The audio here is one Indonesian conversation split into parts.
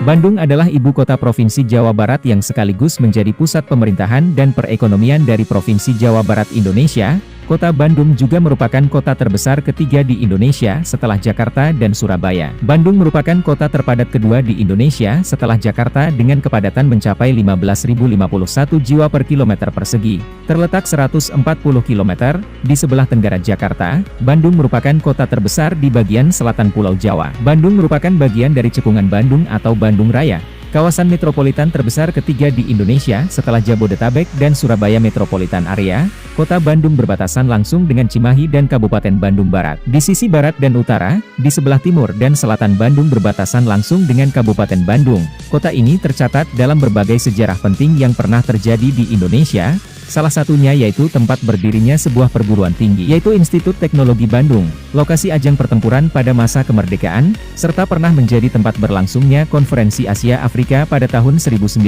Bandung adalah ibu kota Provinsi Jawa Barat yang sekaligus menjadi pusat pemerintahan dan perekonomian dari Provinsi Jawa Barat Indonesia. Kota Bandung juga merupakan kota terbesar ketiga di Indonesia setelah Jakarta dan Surabaya. Bandung merupakan kota terpadat kedua di Indonesia setelah Jakarta dengan kepadatan mencapai 15.051 jiwa per kilometer persegi. Terletak 140 km di sebelah tenggara Jakarta, Bandung merupakan kota terbesar di bagian selatan Pulau Jawa. Bandung merupakan bagian dari Cekungan Bandung atau Bandung Raya, kawasan metropolitan terbesar ketiga di Indonesia setelah Jabodetabek dan Surabaya Metropolitan Area. Kota Bandung berbatasan langsung dengan Cimahi dan Kabupaten Bandung Barat. Di sisi barat dan utara, di sebelah timur dan selatan Bandung berbatasan langsung dengan Kabupaten Bandung. Kota ini tercatat dalam berbagai sejarah penting yang pernah terjadi di Indonesia. Salah satunya yaitu tempat berdirinya sebuah perguruan tinggi, yaitu Institut Teknologi Bandung, lokasi ajang pertempuran pada masa kemerdekaan, serta pernah menjadi tempat berlangsungnya Konferensi Asia Afrika pada tahun 1955,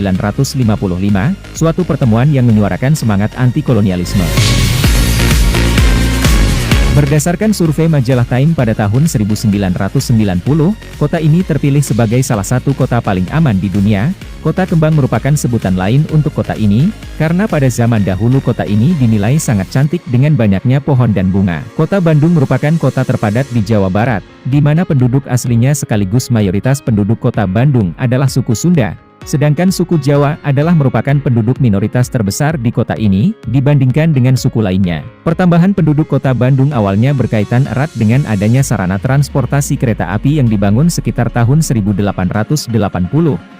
suatu pertemuan yang menyuarakan semangat anti-kolonialisme. Berdasarkan survei majalah Time pada tahun 1990, kota ini terpilih sebagai salah satu kota paling aman di dunia. Kota Kembang merupakan sebutan lain untuk kota ini, karena pada zaman dahulu kota ini dinilai sangat cantik dengan banyaknya pohon dan bunga. Kota Bandung merupakan kota terpadat di Jawa Barat, di mana penduduk aslinya sekaligus mayoritas penduduk kota Bandung adalah suku Sunda. Sedangkan suku Jawa adalah merupakan penduduk minoritas terbesar di kota ini, dibandingkan dengan suku lainnya. Pertambahan penduduk kota Bandung awalnya berkaitan erat dengan adanya sarana transportasi kereta api yang dibangun sekitar tahun 1880,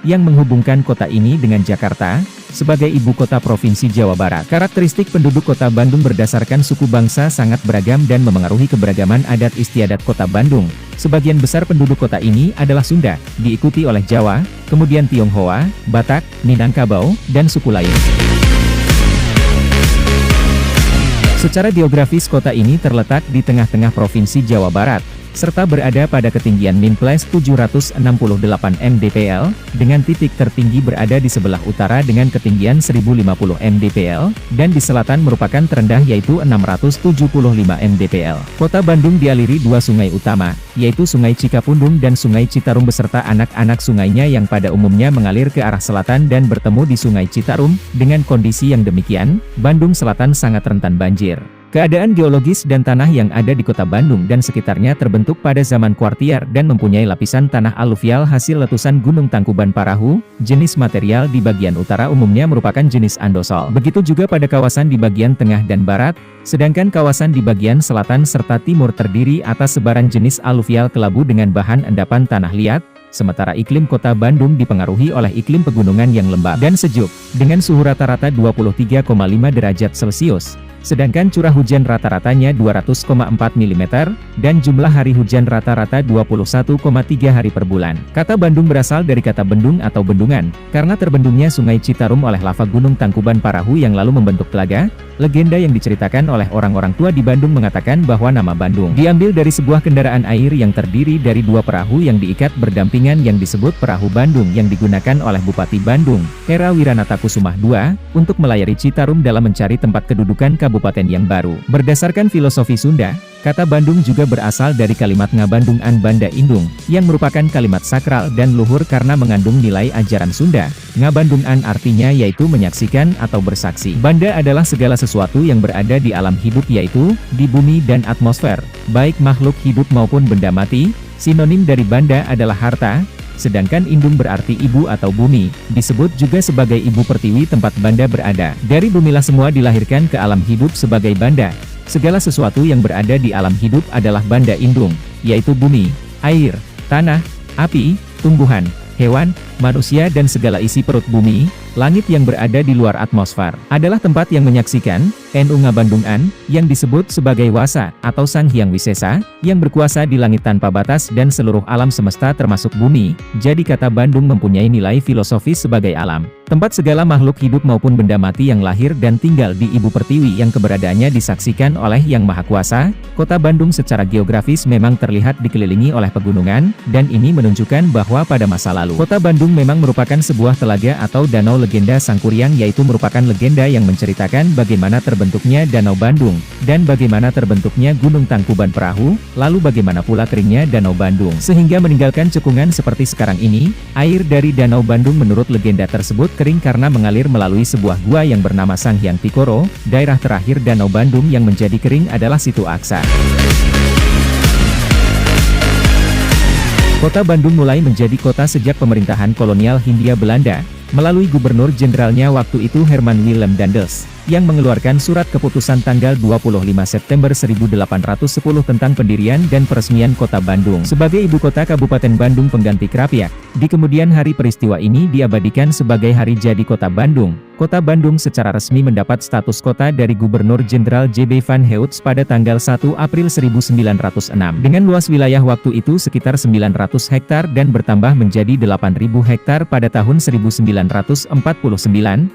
yang menghubungkan kota ini dengan Jakarta, sebagai ibu kota Provinsi Jawa Barat. Karakteristik penduduk kota Bandung berdasarkan suku bangsa sangat beragam dan memengaruhi keberagaman adat istiadat kota Bandung. Sebagian besar penduduk kota ini adalah Sunda, diikuti oleh Jawa, kemudian Tionghoa, Batak, Minangkabau, dan suku lain. Secara geografis kota ini terletak di tengah-tengah Provinsi Jawa Barat, serta berada pada ketinggian -768 mdpl, dengan titik tertinggi berada di sebelah utara dengan ketinggian 1050 mdpl, dan di selatan merupakan terendah yaitu 675 mdpl. Kota Bandung dialiri dua sungai utama, yaitu Sungai Cikapundung dan Sungai Citarum beserta anak-anak sungainya yang pada umumnya mengalir ke arah selatan dan bertemu di Sungai Citarum. Dengan kondisi yang demikian, Bandung Selatan sangat rentan banjir. Keadaan geologis dan tanah yang ada di kota Bandung dan sekitarnya terbentuk pada zaman kuartier dan mempunyai lapisan tanah aluvial hasil letusan Gunung Tangkuban Parahu. Jenis material di bagian utara umumnya merupakan jenis andosol. Begitu juga pada kawasan di bagian tengah dan barat, sedangkan kawasan di bagian selatan serta timur terdiri atas sebaran jenis aluvial kelabu dengan bahan endapan tanah liat. Sementara iklim kota Bandung dipengaruhi oleh iklim pegunungan yang lembab dan sejuk, dengan suhu rata-rata 23,5 derajat Celcius. Sedangkan curah hujan rata-ratanya 200,4 mm, dan jumlah hari hujan rata-rata 21,3 hari per bulan. Kata Bandung berasal dari kata bendung atau bendungan, karena terbendungnya Sungai Citarum oleh lava Gunung Tangkuban Parahu yang lalu membentuk telaga. Legenda yang diceritakan oleh orang-orang tua di Bandung mengatakan bahwa nama Bandung diambil dari sebuah kendaraan air yang terdiri dari dua perahu yang diikat berdampingan yang disebut Perahu Bandung yang digunakan oleh Bupati Bandung, Era Wiranata Kusumah II, untuk melayari Citarum dalam mencari tempat kedudukan kabupaten yang baru. Berdasarkan filosofi Sunda, kata Bandung juga berasal dari kalimat Ngabandung an Banda Indung, yang merupakan kalimat sakral dan luhur karena mengandung nilai ajaran Sunda. Ngabandung an artinya yaitu menyaksikan atau bersaksi. Banda adalah segala sesuatu yang berada di alam hidup yaitu, di bumi dan atmosfer, baik makhluk hidup maupun benda mati. Sinonim dari banda adalah harta, sedangkan indung berarti ibu atau bumi, disebut juga sebagai ibu pertiwi tempat banda berada. Dari bumilah semua dilahirkan ke alam hidup sebagai banda. Segala sesuatu yang berada di alam hidup adalah banda indung, yaitu bumi, air, tanah, api, tumbuhan, hewan, manusia dan segala isi perut bumi. Langit yang berada di luar atmosfer adalah tempat yang menyaksikan. Nu Ngabandung an, yang disebut sebagai Wasa atau Sang Hyang Wisesa, yang berkuasa di langit tanpa batas dan seluruh alam semesta termasuk bumi. Jadi kata Bandung mempunyai nilai filosofis sebagai alam. Tempat segala makhluk hidup maupun benda mati yang lahir dan tinggal di Ibu Pertiwi yang keberadaannya disaksikan oleh Yang Maha Kuasa. Kota Bandung secara geografis memang terlihat dikelilingi oleh pegunungan, dan ini menunjukkan bahwa pada masa lalu, Kota Bandung memang merupakan sebuah telaga atau danau legenda Sangkuriang, yaitu merupakan legenda yang menceritakan bagaimana terbentuknya Danau Bandung, dan bagaimana terbentuknya Gunung Tangkuban Perahu, lalu bagaimana pula keringnya Danau Bandung, sehingga meninggalkan cekungan seperti sekarang ini. Air dari Danau Bandung menurut legenda tersebut kering karena mengalir melalui sebuah gua yang bernama Sanghyang Tikoro. Daerah terakhir Danau Bandung yang menjadi kering adalah Situ Aksa. Kota Bandung mulai menjadi kota sejak pemerintahan kolonial Hindia Belanda, melalui gubernur jenderalnya waktu itu Herman Willem Daendels, yang mengeluarkan surat keputusan tanggal 25 September 1810 tentang pendirian dan peresmian Kota Bandung sebagai ibu kota Kabupaten Bandung pengganti Krapyak. Di kemudian hari peristiwa ini diabadikan sebagai Hari Jadi Kota Bandung. Kota Bandung secara resmi mendapat status kota dari Gubernur Jenderal J.B. Van Heuts pada tanggal 1 April 1906, dengan luas wilayah waktu itu sekitar 900 hektar dan bertambah menjadi 8.000 hektar pada tahun 1949,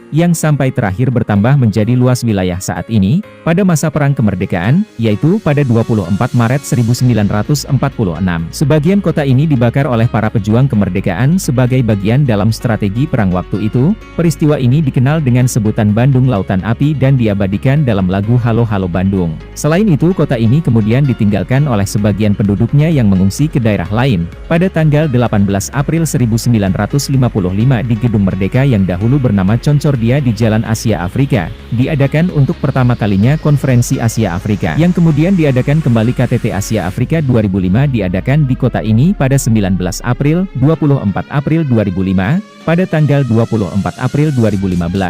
yang sampai terakhir bertambah menjadi luas wilayah saat ini, pada masa Perang Kemerdekaan, yaitu pada 24 Maret 1946. Sebagian kota ini dibakar oleh para pejuang kemerdekaan sebagai bagian dalam strategi perang waktu itu. Peristiwa ini dikenal dengan sebutan Bandung Lautan Api dan diabadikan dalam lagu Halo Halo Bandung. Selain itu, kota ini kemudian ditinggalkan oleh sebagian penduduknya yang mengungsi ke daerah lain. Pada tanggal 18 April 1955 di Gedung Merdeka yang dahulu bernama Concordia di Jalan Asia Afrika, diadakan untuk pertama kalinya Konferensi Asia Afrika, yang kemudian diadakan kembali KTT Asia Afrika 2005 diadakan di kota ini pada 19 April, 24 April 2005, pada tanggal 24 April 2015.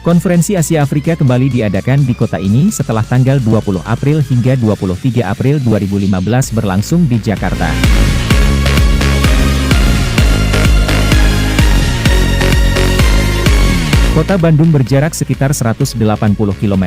Konferensi Asia Afrika kembali diadakan di kota ini setelah tanggal 20 April hingga 23 April 2015 berlangsung di Jakarta. Kota Bandung berjarak sekitar 180 km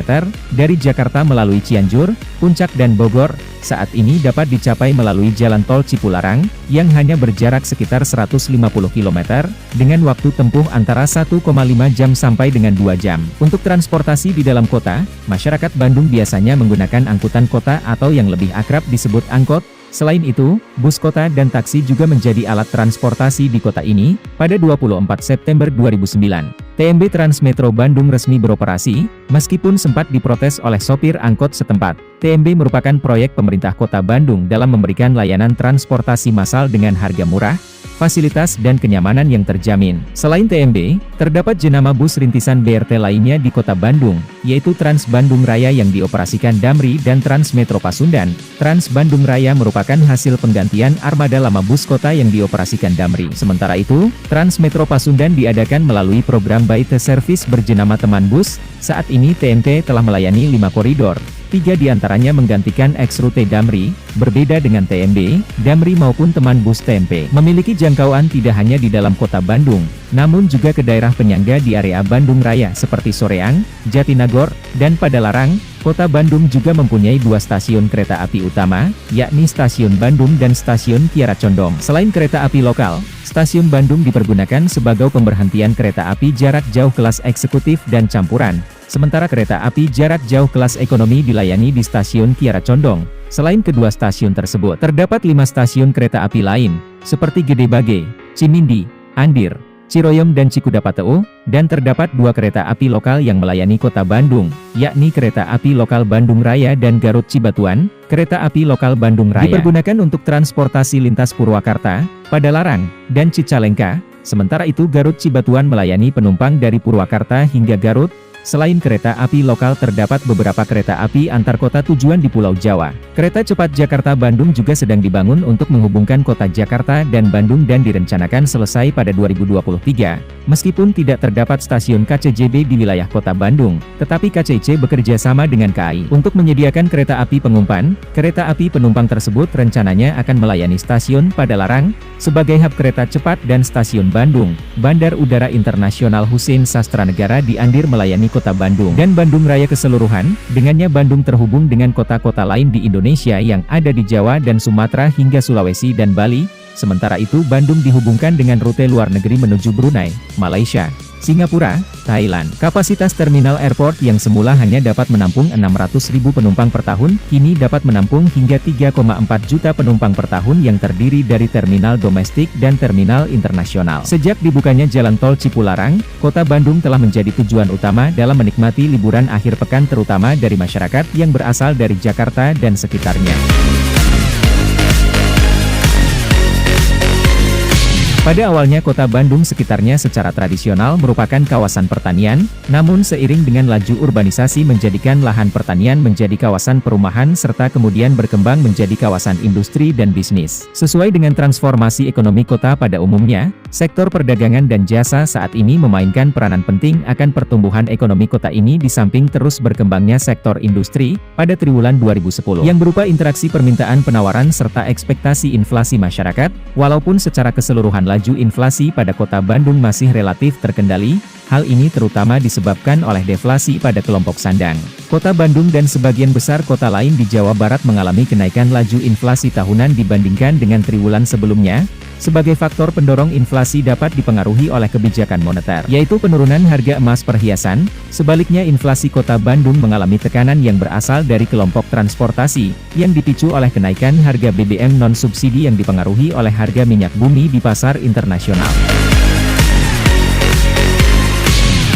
dari Jakarta melalui Cianjur, Puncak dan Bogor. Saat ini dapat dicapai melalui jalan tol Cipularang, yang hanya berjarak sekitar 150 km, dengan waktu tempuh antara 1,5 jam sampai dengan 2 jam. Untuk transportasi di dalam kota, masyarakat Bandung biasanya menggunakan angkutan kota atau yang lebih akrab disebut angkot. Selain itu, bus kota dan taksi juga menjadi alat transportasi di kota ini. Pada 24 September 2009, TMB Transmetro Bandung resmi beroperasi, meskipun sempat diprotes oleh sopir angkot setempat. TMB merupakan proyek pemerintah Kota Bandung dalam memberikan layanan transportasi massal dengan harga murah, fasilitas dan kenyamanan yang terjamin. Selain TMB, terdapat jenama bus rintisan BRT lainnya di Kota Bandung, yaitu Trans Bandung Raya yang dioperasikan Damri dan Trans Metro Pasundan. Trans Bandung Raya merupakan hasil penggantian armada lama bus kota yang dioperasikan Damri. Sementara itu, Trans Metro Pasundan diadakan melalui program By the Service berjenama Teman Bus. Saat ini TMT telah melayani 5 koridor. 3 diantaranya menggantikan ex-rute Damri. Berbeda dengan TMB, Damri maupun Teman Bus TMP memiliki jangkauan tidak hanya di dalam kota Bandung, namun juga ke daerah penyangga di area Bandung Raya seperti Soreang, Jatinagor, dan Padalarang. Kota Bandung juga mempunyai 2 stasiun kereta api utama, yakni Stasiun Bandung dan Stasiun Kiara Condong. Selain kereta api lokal, Stasiun Bandung dipergunakan sebagai pemberhentian kereta api jarak jauh kelas eksekutif dan campuran. Sementara kereta api jarak jauh kelas ekonomi dilayani di Stasiun Kiara Condong. Selain kedua stasiun tersebut, terdapat 5 stasiun kereta api lain, seperti Gede Bage, Cimindi, Andir, Ciroyom dan Cikudapateu, dan terdapat 2 kereta api lokal yang melayani kota Bandung, yakni kereta api lokal Bandung Raya dan Garut Cibatuan. Kereta api lokal Bandung Raya dipergunakan untuk transportasi lintas Purwakarta, Padalarang, dan Cicalengka, sementara itu Garut Cibatuan melayani penumpang dari Purwakarta hingga Garut. Selain kereta api lokal terdapat beberapa kereta api antar kota tujuan di Pulau Jawa. Kereta cepat Jakarta-Bandung juga sedang dibangun untuk menghubungkan kota Jakarta dan Bandung dan direncanakan selesai pada 2023. Meskipun tidak terdapat stasiun KCJB di wilayah kota Bandung, tetapi KCIC bekerja sama dengan KAI untuk menyediakan kereta api pengumpan. Kereta api penumpang tersebut rencananya akan melayani stasiun Padalarang sebagai hub kereta cepat dan stasiun Bandung, Bandar Udara Internasional Hussein Sastranegara di Andir melayani kota Bandung dan Bandung Raya keseluruhan. Dengannya Bandung terhubung dengan kota-kota lain di Indonesia yang ada di Jawa dan Sumatera hingga Sulawesi dan Bali. Sementara itu Bandung dihubungkan dengan rute luar negeri menuju Brunei, Malaysia, Singapura, Thailand. Kapasitas terminal airport yang semula hanya dapat menampung 600.000 penumpang per tahun, kini dapat menampung hingga 3,4 juta penumpang per tahun yang terdiri dari terminal domestik dan terminal internasional. Sejak dibukanya Jalan Tol Cipularang, Kota Bandung telah menjadi tujuan utama dalam menikmati liburan akhir pekan terutama dari masyarakat yang berasal dari Jakarta dan sekitarnya. Pada awalnya Kota Bandung sekitarnya secara tradisional merupakan kawasan pertanian, namun seiring dengan laju urbanisasi menjadikan lahan pertanian menjadi kawasan perumahan serta kemudian berkembang menjadi kawasan industri dan bisnis. Sesuai dengan transformasi ekonomi kota pada umumnya, sektor perdagangan dan jasa saat ini memainkan peranan penting akan pertumbuhan ekonomi kota ini di samping terus berkembangnya sektor industri pada triwulan 2010 yang berupa interaksi permintaan penawaran serta ekspektasi inflasi masyarakat, walaupun secara keseluruhan laju inflasi pada Kota Bandung masih relatif terkendali, hal ini terutama disebabkan oleh deflasi pada kelompok sandang. Kota Bandung dan sebagian besar kota lain di Jawa Barat mengalami kenaikan laju inflasi tahunan dibandingkan dengan triwulan sebelumnya. Sebagai faktor pendorong inflasi dapat dipengaruhi oleh kebijakan moneter, yaitu penurunan harga emas perhiasan. Sebaliknya inflasi Kota Bandung mengalami tekanan yang berasal dari kelompok transportasi, yang dipicu oleh kenaikan harga BBM non-subsidi yang dipengaruhi oleh harga minyak bumi di pasar internasional.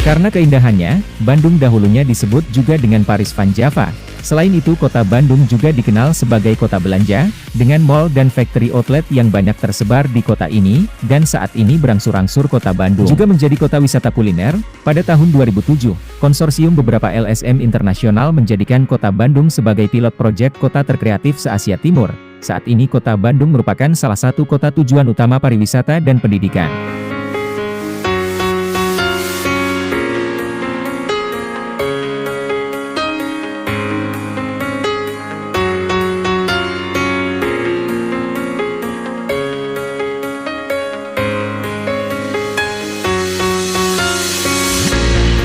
Karena keindahannya, Bandung dahulunya disebut juga dengan Paris Van Java. Selain itu Kota Bandung juga dikenal sebagai kota belanja, dengan mall dan factory outlet yang banyak tersebar di kota ini, dan saat ini berangsur-angsur Kota Bandung juga menjadi kota wisata kuliner. Pada tahun 2007, konsorsium beberapa LSM internasional menjadikan Kota Bandung sebagai pilot proyek kota terkreatif se-Asia Timur. Saat ini Kota Bandung merupakan salah satu kota tujuan utama pariwisata dan pendidikan.